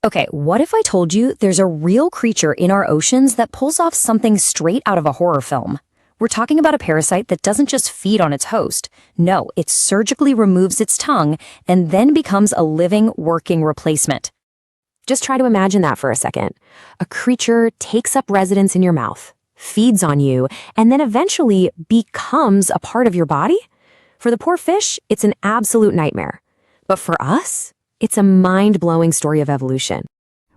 Okay, what if I told you there's a real creature in our oceans that pulls off something straight out of a horror film? We're talking about a parasite that doesn't just feed on its host. No, it surgically removes its tongue and then becomes a living, working replacement. Just try to imagine that for a second. A creature takes up residence in your mouth, feeds on you, and then eventually becomes a part of your body? For the poor fish, it's an absolute nightmare. But for us, it's a mind-blowing story of evolution.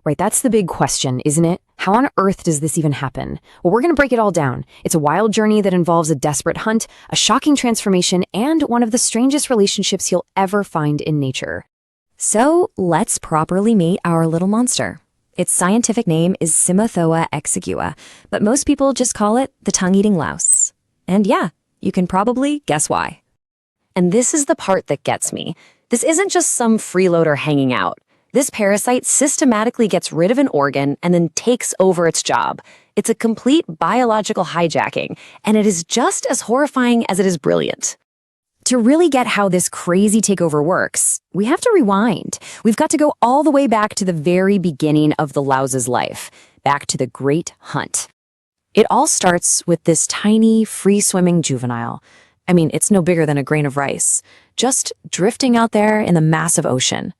Right, that's the big question, isn't it? How on earth does this even happen? Well, we're going to break it all down. It's a wild journey that involves a desperate hunt, a shocking transformation, and one of the strangest relationships you'll ever find in nature. So, let's properly meet our little monster. Its scientific name is Cymothoa exigua, but most people just call it the tongue-eating louse. And yeah, you can probably guess why. And this is the part that gets me. This isn't just some freeloader hanging out. This parasite systematically gets rid of an organ and then takes over its job. It's a complete biological hijacking, and it is just as horrifying as it is brilliant. To really get how this crazy takeover works, we have to rewind. We've got to go all the way back to the very beginning of the louse's life, back to the Great Hunt. It all starts with this tiny, free-swimming juvenile. I mean, it's no bigger than a grain of rice, just drifting out there in the massive ocean.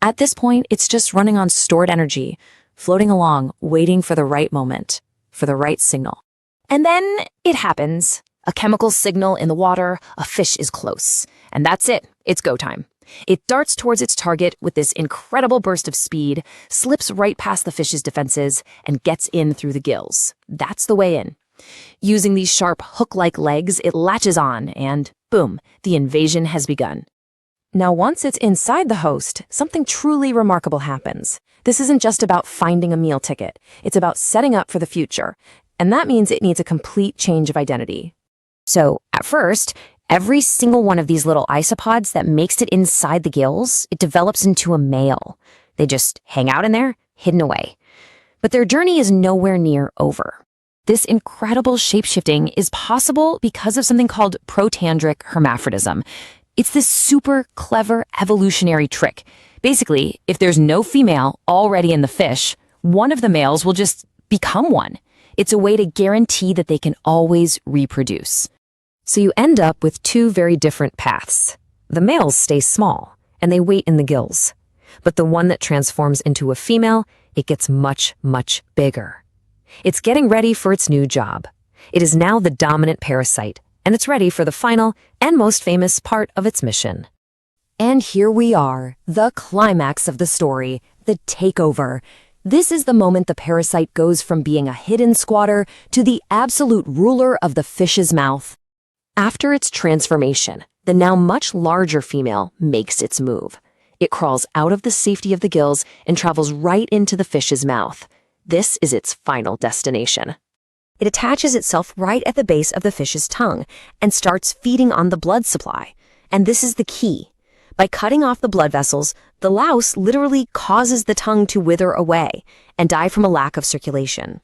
At this point, it's just running on stored energy, floating along, waiting for the right moment, for the right signal. And then it happens. A chemical signal in the water, a fish is close. And that's it. It's go time. It darts towards its target with this incredible burst of speed, slips right past the fish's defenses, and gets in through the gills. That's the way in. Using these sharp hook-like legs, it latches on, and boom, the invasion has begun. Now, once it's inside the host, something truly remarkable happens. This isn't just about finding a meal ticket. It's about setting up for the future. And that means it needs a complete change of identity. So, at first, every single one of these little isopods that makes it inside the gills, it develops into a male. They just hang out in there, hidden away. But their journey is nowhere near over. This incredible shapeshifting is possible because of something called protandric hermaphroditism. It's this super clever evolutionary trick. Basically, if there's no female already in the fish, one of the males will just become one. It's a way to guarantee that they can always reproduce. So you end up with two very different paths. The males stay small, and they wait in the gills. But the one that transforms into a female, it gets much, much bigger. It's getting ready for its new job. It is now the dominant parasite, and it's ready for the final and most famous part of its mission. And here we are, the climax of the story, the takeover. This is the moment the parasite goes from being a hidden squatter to the absolute ruler of the fish's mouth. After its transformation, the now much larger female makes its move. It crawls out of the safety of the gills and travels right into the fish's mouth. This is its final destination. It attaches itself right at the base of the fish's tongue and starts feeding on the blood supply. And this is the key. By cutting off the blood vessels, the louse literally causes the tongue to wither away and die from a lack of circulation.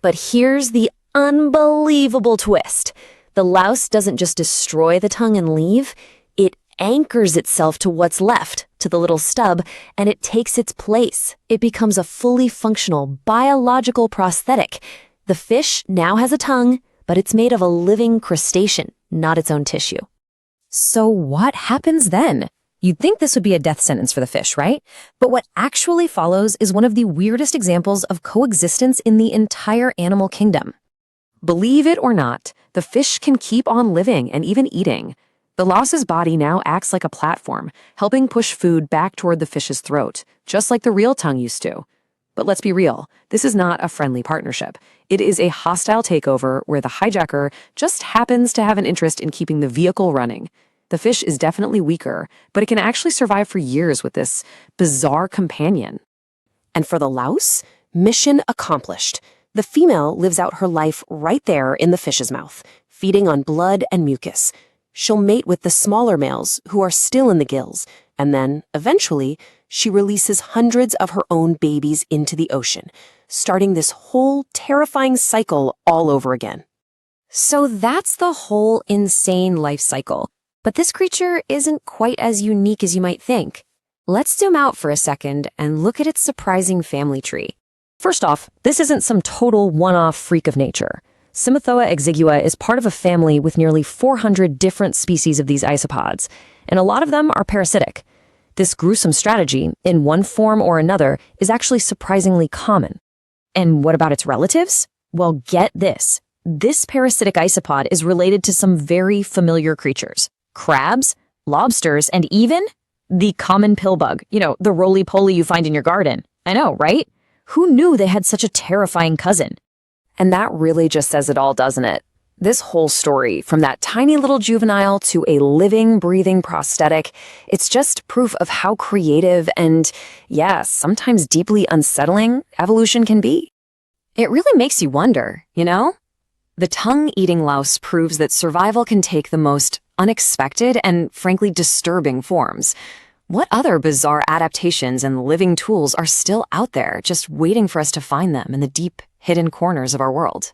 But here's the unbelievable twist. The louse doesn't just destroy the tongue and leave. It anchors itself to what's left, to the little stub, and it takes its place. It becomes a fully functional, biological prosthetic. The fish now has a tongue, but it's made of a living crustacean, not its own tissue. So what happens then? You'd think this would be a death sentence for the fish, right? But what actually follows is one of the weirdest examples of coexistence in the entire animal kingdom. Believe it or not, the fish can keep on living and even eating. The louse's body now acts like a platform, helping push food back toward the fish's throat, just like the real tongue used to. But let's be real, this is not a friendly partnership. It is a hostile takeover where the hijacker just happens to have an interest in keeping the vehicle running. The fish is definitely weaker, but it can actually survive for years with this bizarre companion. And for the louse, mission accomplished. The female lives out her life right there in the fish's mouth, feeding on blood and mucus. She'll mate with the smaller males who are still in the gills, and then, eventually, she releases hundreds of her own babies into the ocean, starting this whole terrifying cycle all over again. So that's the whole insane life cycle. But this creature isn't quite as unique as you might think. Let's zoom out for a second and look at its surprising family tree. First off, this isn't some total one-off freak of nature. Cymothoa exigua is part of a family with nearly 400 different species of these isopods, and a lot of them are parasitic. This gruesome strategy, in one form or another, is actually surprisingly common. And what about its relatives? Well, get this. This parasitic isopod is related to some very familiar creatures: crabs, lobsters, and even the common pill bug, the roly-poly you find in your garden. I know, right? Who knew they had such a terrifying cousin? And that really just says it all, doesn't it? This whole story, from that tiny little juvenile to a living, breathing prosthetic, it's just proof of how creative and, yes, sometimes deeply unsettling evolution can be. It really makes you wonder, The tongue-eating louse proves that survival can take the most unexpected and, frankly, disturbing forms. What other bizarre adaptations and living tools are still out there, just waiting for us to find them in the deep, hidden corners of our world?